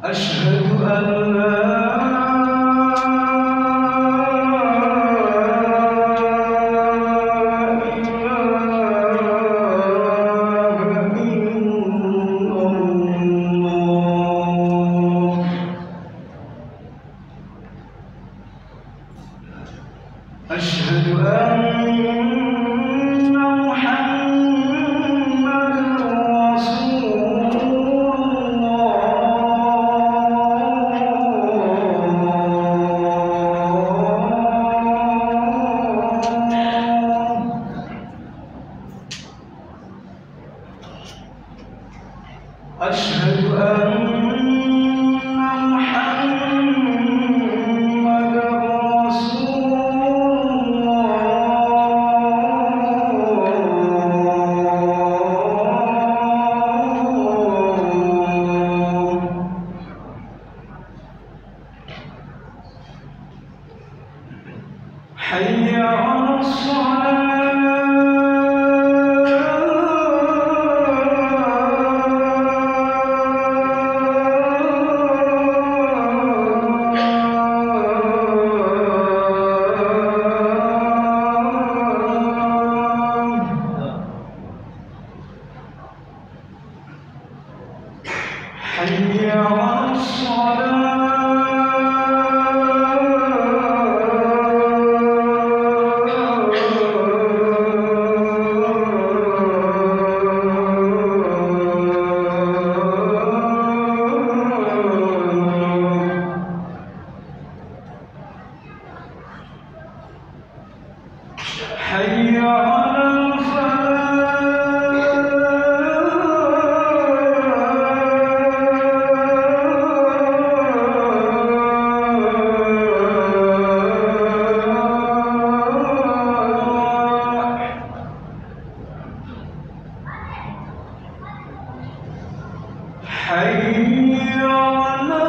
أشهد أن لا أشهد أن محمد رسول الله. أشهد حي على حي على الصلاة. حي على حي على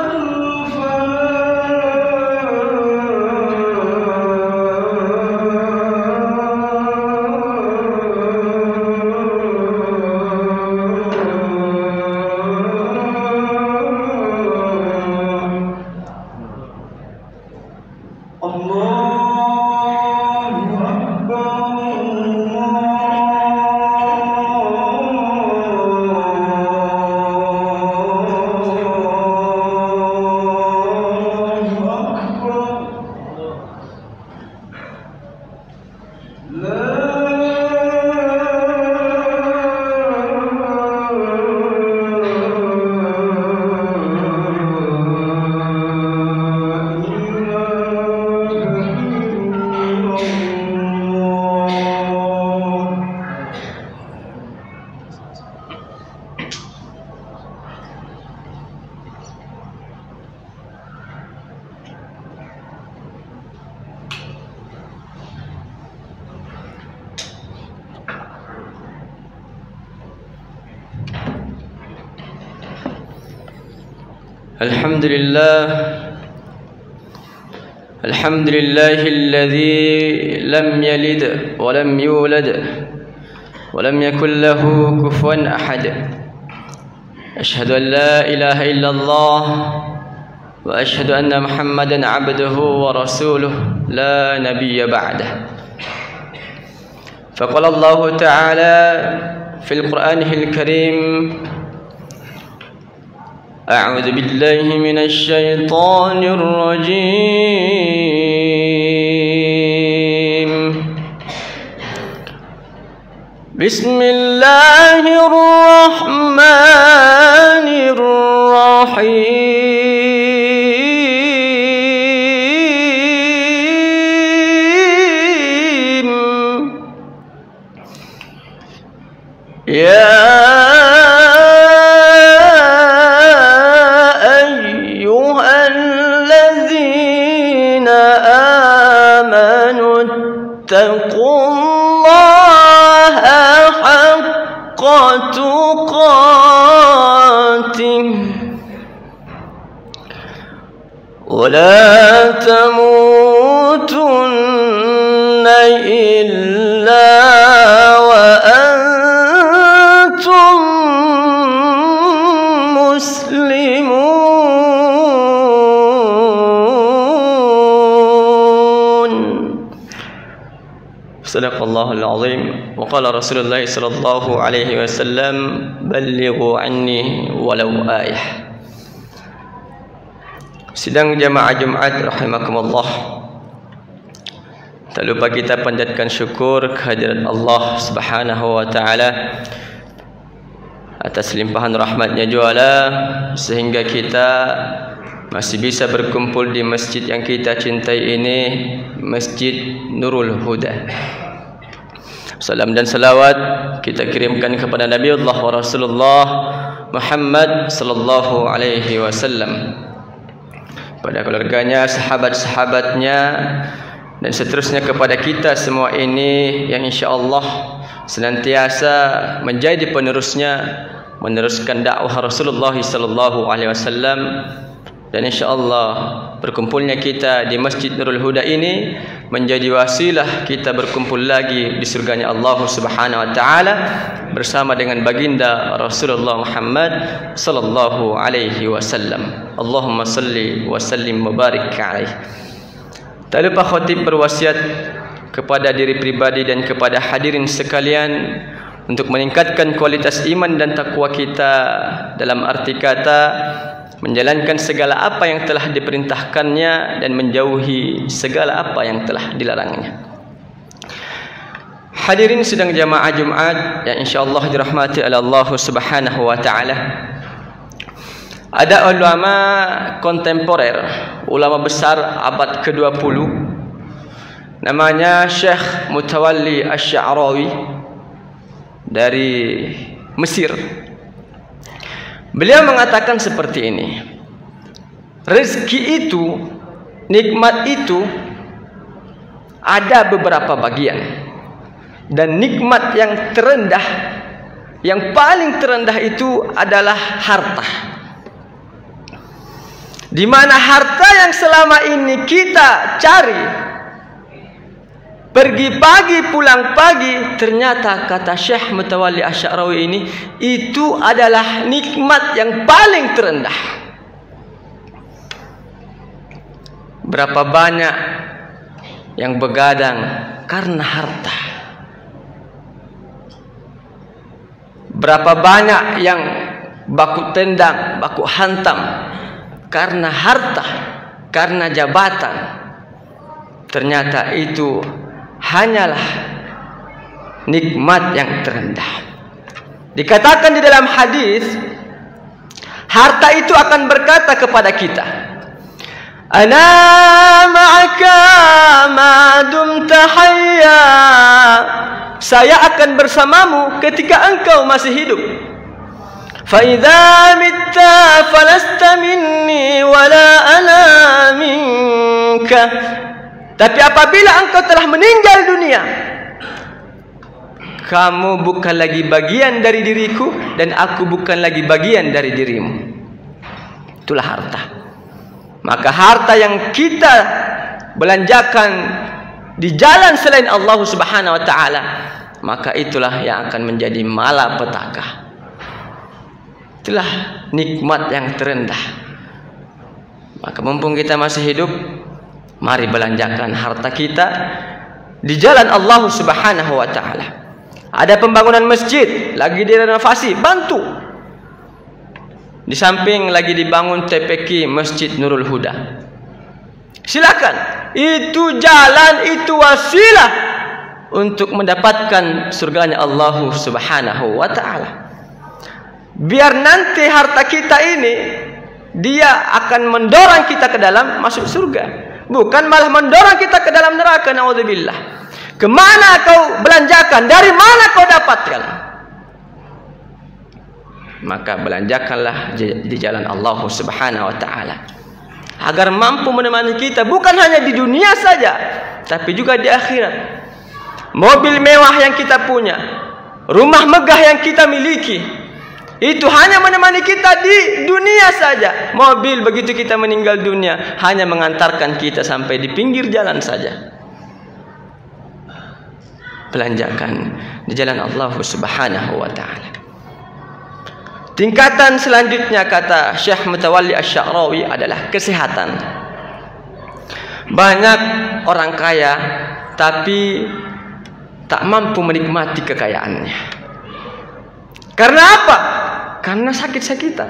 الحمد لله الذي لم يلد ولم يولد ولم يكن له كفوا أحد. أشهد أن لا إله إلا الله وأشهد أن محمدا عبده ورسوله لا نبي بعده. فقال الله تعالى في القرآن الكريم: أعوذ بالله من الشيطان الرجيم. بسم الله الرحمن الرحيم. يا اتقوا الله حق تقاته ولا تموتن إلا وأنتم مسلمون. Sadaqallahul azim. Wa qala Rasulullah sallallahu alaihi wasallam, ballighu anni walau ayah. Sidang jamaah Jumat rahimakumullah. Tak lupa kita panjatkan syukur kehadirat Allah Subhanahu wa taala atas limpahan rahmatnya juala sehingga kita masih bisa berkumpul di masjid yang kita cintai ini, Masjid Nurul Huda. Salam dan salawat kita kirimkan kepada Nabi Allah wa Rasulullah Muhammad sallallahu alaihi wasallam, pada keluarganya, sahabat-sahabatnya, dan seterusnya kepada kita semua ini yang insya-Allah senantiasa menjadi penerusnya, meneruskan dakwah Rasulullah sallallahu alaihi wasallam. Dan insya-Allah berkumpulnya kita di Masjid Nurul Huda ini menjadi wasilah kita berkumpul lagi di surganya Allah Subhanahu wa taala bersama dengan baginda Rasulullah Muhammad sallallahu alaihi wasallam. Allahumma salli wa sallim mubarik alaihi. Tak lupa khatib berwasiat kepada diri pribadi dan kepada hadirin sekalian untuk meningkatkan kualitas iman dan takwa kita, dalam arti kata menjalankan segala apa yang telah diperintahkannya dan menjauhi segala apa yang telah dilarangnya. Hadirin sidang jamaah Jumat yang insyaallah dirahmati oleh Allah Subhanahu wa taala. Ada ulama kontemporer, ulama besar abad ke-20, namanya Syekh Mutawalli Asy-Sya'rawi dari Mesir. Beliau mengatakan seperti ini: rezeki itu, nikmat itu ada beberapa bagian, dan nikmat yang terendah, yang paling terendah itu adalah harta. Di mana harta yang selama ini kita cari, pergi pagi pulang pagi, ternyata kata Syekh Mutawalli Asy-Sya'rawi ini, itu adalah nikmat yang paling terendah. Berapa banyak yang begadang karena harta, berapa banyak yang baku tendang, baku hantam karena harta, karena jabatan. Ternyata itu hanyalah nikmat yang terendah. Dikatakan di dalam hadis, harta itu akan berkata kepada kita, ana ma'aka ma dumta hayya, saya akan bersamamu ketika engkau masih hidup. Fa idza mitta falasta minni wala ana minka, tapi apabila engkau telah meninggal dunia, kamu bukan lagi bagian dari diriku dan aku bukan lagi bagian dari dirimu. Itulah harta. Maka harta yang kita belanjakan di jalan selain Allah Subhanahu wa taala, maka itulah yang akan menjadi malapetaka. Itulah nikmat yang terendah. Maka mumpung kita masih hidup, mari belanjakan harta kita di jalan Allah Subhanahu wa taala. Ada pembangunan masjid lagi direnovasi, bantu. Di samping lagi dibangun TPQ Masjid Nurul Huda. Silakan. Itu jalan, itu wasilah untuk mendapatkan surganya Allah Subhanahu wa taala. Biar nanti harta kita ini dia akan mendorong kita ke dalam masuk surga, bukan malah mendorong kita ke dalam neraka. Naudzubillah. Kemana kau belanjakan? Dari mana kau dapatkan? Maka belanjakanlah di jalan Allah Subhanahu wa taala, agar mampu menemani kita bukan hanya di dunia saja, tapi juga di akhirat. Mobil mewah yang kita punya, rumah megah yang kita miliki, itu hanya menemani kita di dunia saja. Mobil begitu kita meninggal dunia hanya mengantarkan kita sampai di pinggir jalan saja. Belanjakan di jalan Allah Subhanahu wa taala. Tingkatan selanjutnya kata Syekh Mutawalli Asy-Sya'rawi adalah kesehatan. Banyak orang kaya tapi tak mampu menikmati kekayaannya. Karena apa? Karena sakit-sakitan.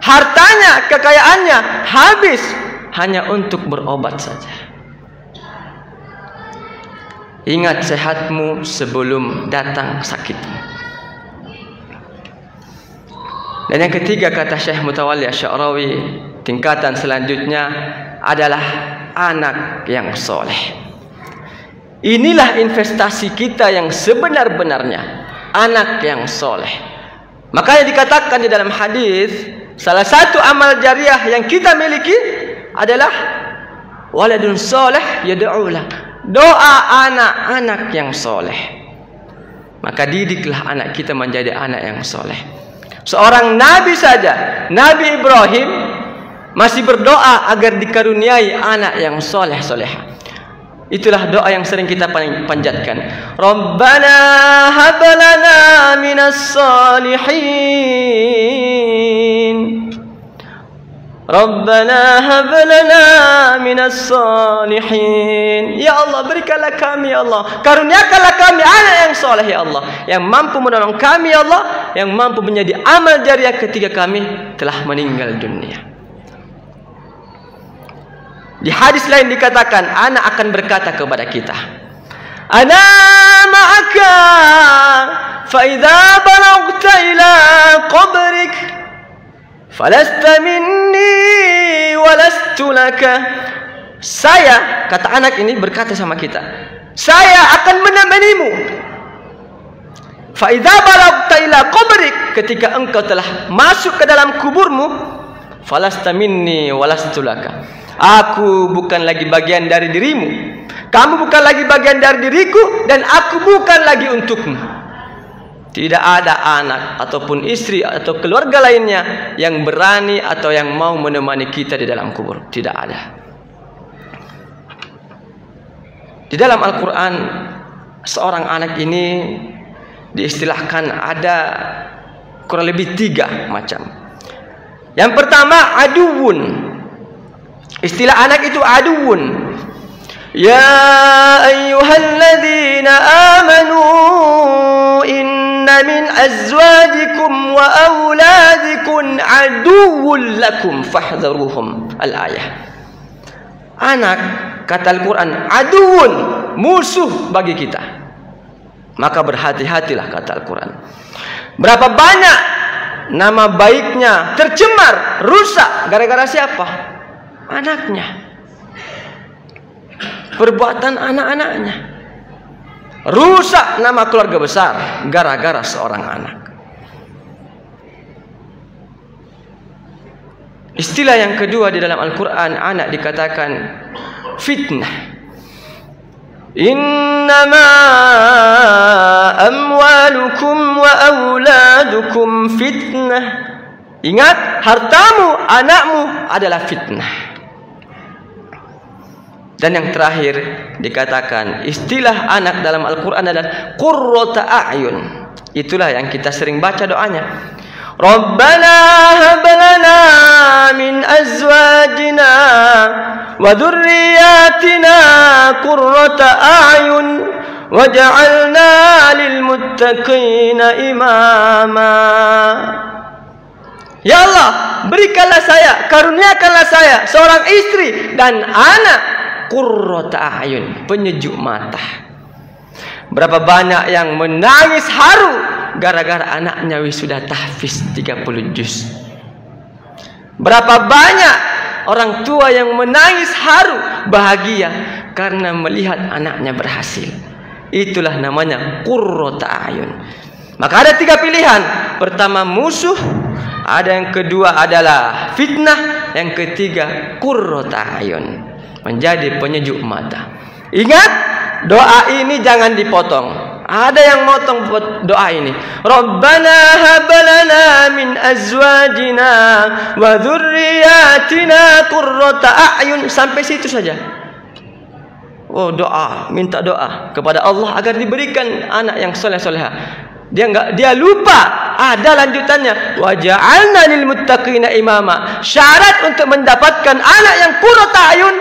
Hartanya, kekayaannya habis hanya untuk berobat saja. Ingat sehatmu sebelum datang sakitmu. Dan yang ketiga, kata Syekh Mutawalli Asy-Sya'rawi, tingkatan selanjutnya adalah anak yang soleh. Inilah investasi kita yang sebenar-benarnya, anak yang soleh. Makanya dikatakan di dalam hadis, salah satu amal jariah yang kita miliki adalah waladun soleh yad'ulah, doa anak-anak yang soleh. Maka didiklah anak kita menjadi anak yang soleh. Seorang nabi saja, Nabi Ibrahim, masih berdoa agar dikaruniai anak yang soleh-solehah. Itulah doa yang sering kita panjatkan. Rabbana hab lana minas salihin. Rabbana hab lana minas salihin. Ya Allah, berikanlah kami, ya Allah, karuniakanlah kami anak yang soleh, ya Allah, yang mampu menolong kami, ya Allah, yang mampu menjadi amal jariah ketika kami telah meninggal dunia. Di hadis lain dikatakan, anak akan berkata kepada kita, ana ma'aka fa idza balagta ila qabrik falasta minni walastu laka. Saya, kata anak ini berkata sama kita, saya akan menemanimu. Fa idza balagta ila qabrik, ketika engkau telah masuk ke dalam kuburmu, falasta minni walastu laka. Aku bukan lagi bagian dari dirimu, kamu bukan lagi bagian dari diriku, dan aku bukan lagi untukmu. Tidak ada anak ataupun istri atau keluarga lainnya yang berani atau yang mau menemani kita di dalam kubur. Tidak ada. Di dalam Al-Quran, seorang anak ini diistilahkan ada kurang lebih 3 macam. Yang pertama, aduun. Istilah anak itu aduun. Ya ayyuhalladzina amanu inna min azwajikum wa auladikum aduwwun lakum fahdharuhum. Al-ayah. Anak, kata Al-Quran, aduun, musuh bagi kita. Maka berhati-hatilah, kata Al-Quran. Berapa banyak nama baiknya tercemar, rusak gara-gara siapa? Anaknya, perbuatan anak-anaknya. Rusak nama keluarga besar gara-gara seorang anak. Istilah yang kedua di dalam Al-Quran, anak dikatakan fitnah. Innama amwalukum wa auladukum fitnah. Ingat, hartamu, anakmu adalah fitnah. Dan yang terakhir dikatakan, istilah anak dalam Al-Quran adalah qurrata a'yun. Itulah yang kita sering baca doanya. Rabbana hab lana min azwajina wa dhurriyyatina qurrata a'yun waj'alna lil muttaqina imama. Ya Allah, berikanlah saya, karuniakanlah saya seorang istri dan anak qurrata a'yun, penyejuk mata. Berapa banyak yang menangis haru gara-gara anaknya wisuda tahfiz 30 juz. Berapa banyak orang tua yang menangis haru bahagia karena melihat anaknya berhasil. Itulah namanya qurrata a'yun. Maka ada 3 pilihan. Pertama musuh, ada yang kedua adalah fitnah, yang ketiga qurrata a'yun, menjadi penyejuk mata. Ingat, doa ini jangan dipotong. Ada yang motong doa ini. Rabbana hab lana min azwajina wa dhurriyyatina qurrata a'yun, sampai situ saja. Oh, doa, minta doa kepada Allah agar diberikan anak yang soleh-soleha. Dia lupa ada lanjutannya, waja'alna lil muttaqina imama. Syarat untuk mendapatkan anak yang qurrata a'yun,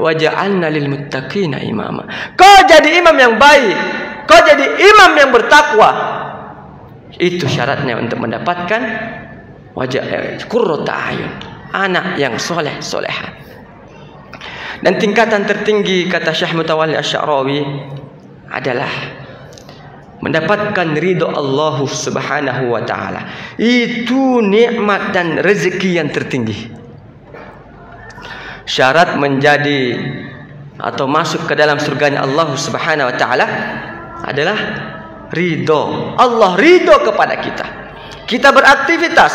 wa ja'alna lil muttaqina imama. Kau jadi imam yang baik, kau jadi imam yang bertakwa. Itu syaratnya untuk mendapatkan wajah qurrata ayun, anak yang soleh soleha. Dan tingkatan tertinggi kata Syekh Mutawalli Asy-Sya'rawi adalah mendapatkan ridho Allah Subhanahu wa taala. Itu nikmat dan rezeki yang tertinggi. Syarat menjadi atau masuk ke dalam surganya Allah Subhanahu wa taala adalah ridho. Allah ridho kepada kita. Kita beraktivitas,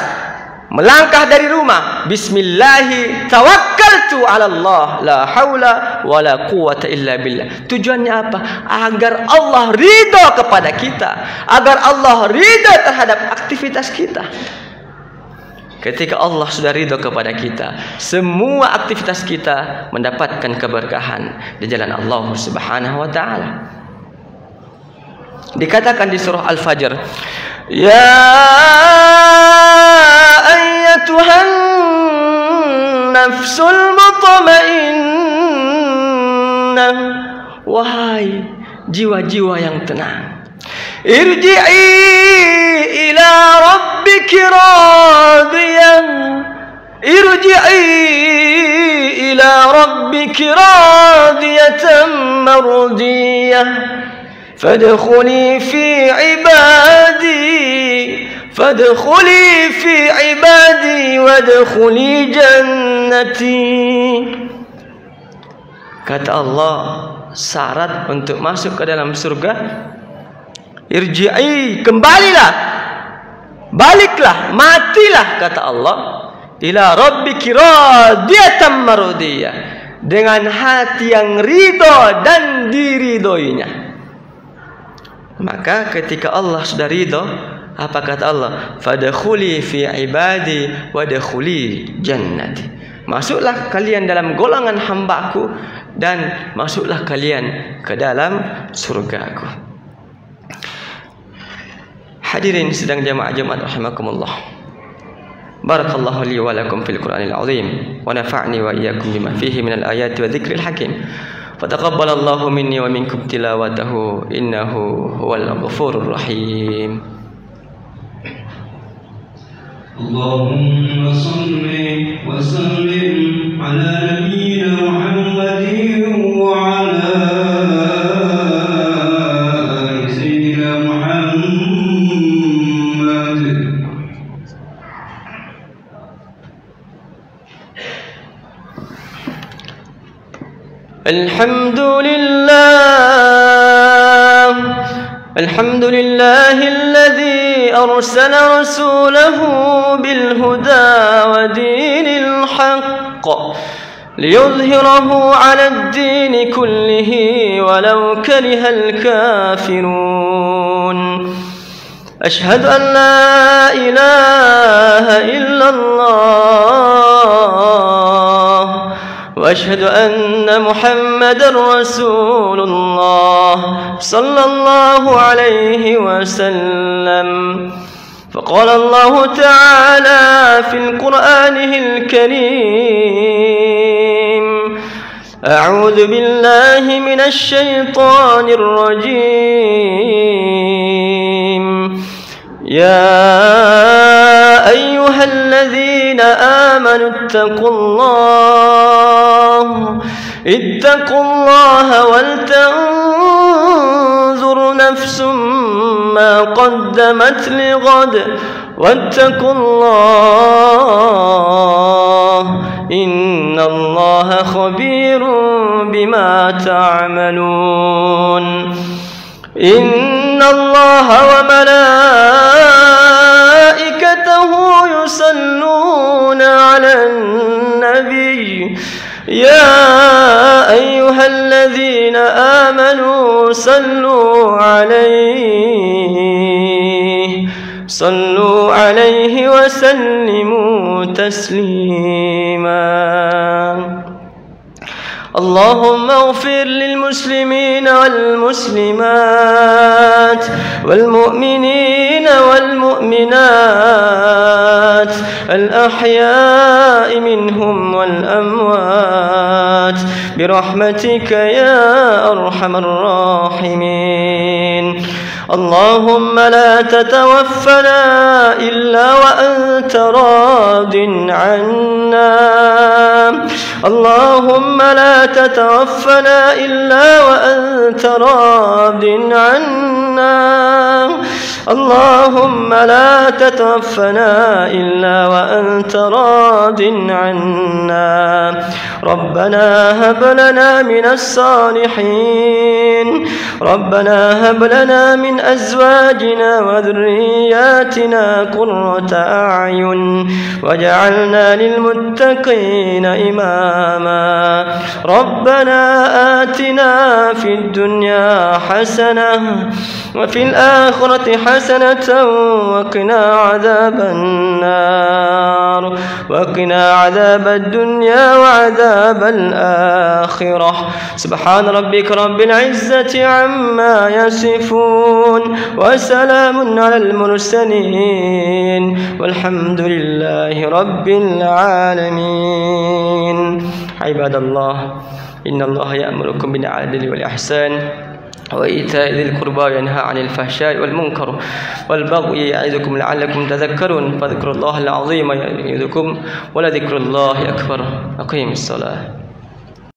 melangkah dari rumah, bismillahi tawakkaltu ala Allah, la haula wala quwata illa billah. Tujuannya apa? Agar Allah ridho kepada kita, agar Allah ridho terhadap aktivitas kita. Ketika Allah sudah ridho kepada kita, semua aktivitas kita mendapatkan keberkahan di jalan Allah Subhanahu wa taala. Dikatakan di surah Al-Fajr, ya ayyatuhan nafsul mutmainnah, wahai jiwa-jiwa yang tenang, irji'i ila rabbiki radiyah, irji'i ila rabbiki radiyatan mardiyah, fadkhuli fi ibadi, fadkhuli fi ibadi wadkhuli jannati. Kata Allah, syarat untuk masuk ke dalam surga, irji'i, kembalilah, baliklah, matilah, kata Allah, ila rabbiki radiyatan mardiyah, dengan hati yang ridho dan diridhoinya. Maka ketika Allah sudah ridho, apa kata Allah? Fadkhuli fi ibadi wadkhuli jannati. Masuklah kalian dalam golongan hambaku dan masuklah kalian ke dalam surgaku. Hadirin sedang jamaah Jumat rahimakumullah. Barakallahu li wa lakum fil Qur'anil azim wa nafa'ni wa iyyakum bima fihi minal ayati wa dzikril hakim. Fataqabbalallahu minni wa minkum tilawatahu innahu huwal ghafurur rahim. Allahumma salli wa sallim ala nabiyyina Muhammadin wa ala ali sayyidina Muhammad. الحمد لله الذي أرسل رسوله بالهدى ودين الحق ليظهره على الدين كله ولو كره الكافرون. أشهد أن لا إله إلا الله وأشهد أن محمدا رسول الله صلى الله عليه وسلم. فقال الله تعالى في القرآن الكريم: أعوذ بالله من الشيطان الرجيم. يا أيها الذين آمنوا اتقوا الله ولتنظر نفس ما قدمت لغد واتقوا الله إن الله خبير بما تعملون. إن الله وملائكته يصلون على النبي يا أيها الذين آمنوا صلوا عليه وسلموا تسليما. اللهم اغفر للمسلمين والمسلمات والمؤمنين والمؤمنات الأحياء منهم والأموات برحمتك برحمتك يا أرحم الراحمين. اللهم لا تتوفنا إلا وأنت راض عنا. اللهم لا تتوفنا إلا وأنت راض عنا. اللهم لا تتوفنا إلا وأنت راض عنا. ربنا هب لنا من الصالحين. ربنا هب لنا من أزواجنا وذرياتنا قرة أعين واجعلنا للمتقين إماما. ربنا آتنا في الدنيا حسنة وفي الآخرة حسنة وقنا عذاب النار. وقنا عذاب الدنيا وعذاب الآخرة. سبحان ربك رب العزة عما يصفون وسلام على المرسلين والحمد لله رب العالمين. عباد الله، إن الله يأمركم بالعدل والإحسان وإيتاء ذي القربى وينهى عن الفحشاء والمنكر والبغي يعظكم لعلكم تذكرون. فاذكروا الله العظيم يعظكم ولذكر الله أكبر. أقيموا الصلاة.